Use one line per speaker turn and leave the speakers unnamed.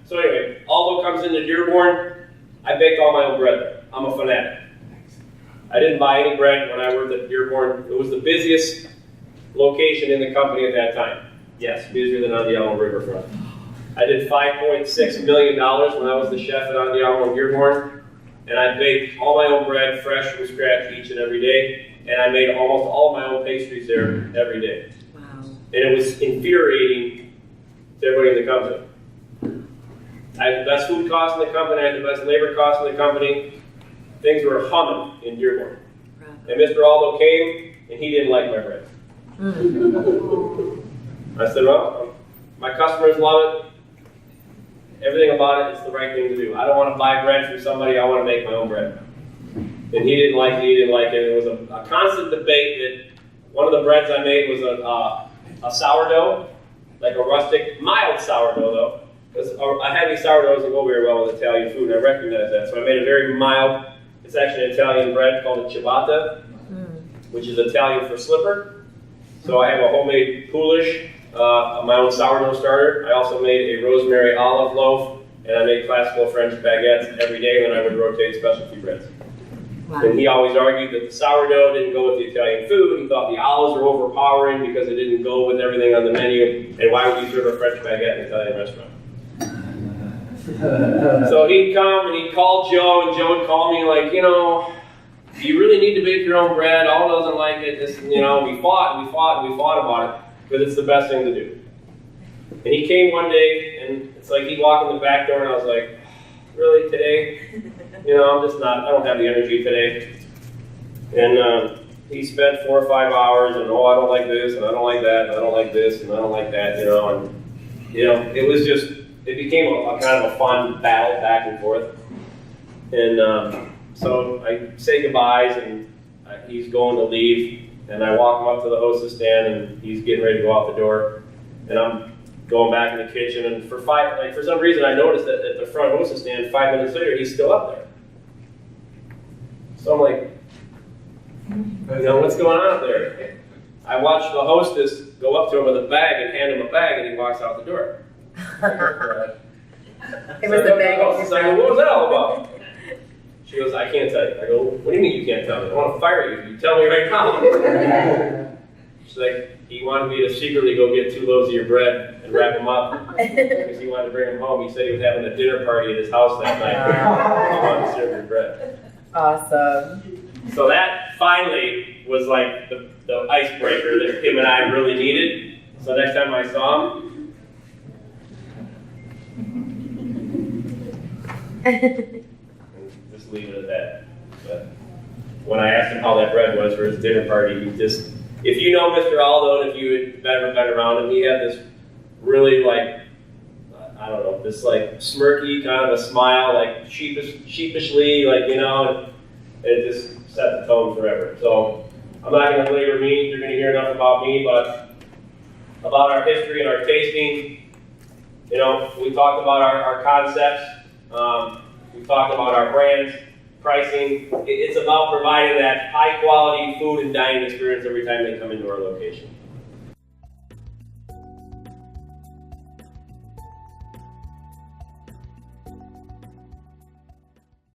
So anyway, Aldo comes into Dearborn. I baked all my own bread there. I'm a fanatic. I didn't buy any bread when I worked at Dearborn. It was the busiest location in the company at that time. Yes, busier than Andiamo Riverfront. I did $5.6 million when I was the chef at Andiamo in Dearborn, and I baked all my own bread fresh from scratch each and every day, and I made almost all of my own pastries there every day.
Wow.
And it was infuriating to everybody in the company. I had the best food costs in the company, I had the best labor costs in the company. Things were humming in Dearborn. And Mr. Aldo came, and he didn't like my bread. I said, well, my customers love it. Everything about it is the right thing to do. I don't want to buy bread from somebody, I want to make my own bread. And he didn't like it, It was a constant debate that one of the breads I made was a sourdough, like a rustic, mild sourdough though. Because a heavy sourdough doesn't go very well with Italian food, and I recognize that. So I made a very mild, it's actually an Italian bread called a ciabatta, which is Italian for slipper. So I have a homemade poulish, my own sourdough starter. I also made a rosemary olive loaf, and I made classical French baguettes every day, and then I would rotate specialty breads. Wow. And he always argued that the sourdough didn't go with the Italian food. He thought the olives were overpowering because it didn't go with everything on the menu, and why would you serve a French baguette in an Italian restaurant? So he'd come and he'd call Joe, and Joe would call me like, do you really need to bake your own bread? All doesn't like it. We fought about it because it's the best thing to do. And he came one day, and it's like he'd walk in the back door, and I was like, really today? I don't have the energy today. And he spent 4 or 5 hours, and I don't like this, and I don't like that, and I don't like this, and I don't like that, it was just. It became a kind of a fun battle back and forth. And so I say goodbyes, and he's going to leave. And I walk him up to the hostess stand, and he's getting ready to go out the door. And I'm going back in the kitchen, and for some reason I noticed that at the front hostess stand, 5 minutes later, he's still up there. So I'm like, what's going on up there? I watched the hostess go up to him with a bag and hand him a bag, and he walks out the door.
It was the bag.
I go, what was that all about? She goes, I can't tell you. I go, what do you mean you can't tell me? I want to fire you. You tell me right now. She's like, he wanted me to secretly go get 2 loaves of your bread and wrap them up because he wanted to bring them home. He said he was having a dinner party at his house that night. He wanted to serve your bread.
Awesome.
So that finally was like the icebreaker that him and I really needed. So next time I saw him, just leave it at that. But when I asked him how that bread was for his dinner party, he just, if you know Mr. Aldo, and if you had ever been around him, he had this really this smirky kind of a smile, like sheepishly, it just set the tone forever. So I'm not going to belabor me. You're going to hear enough about me, but about our history and our tasting. We talked about our concepts. We talked about our brands, pricing. It's about providing that high quality food and dining experience every time they come into our location.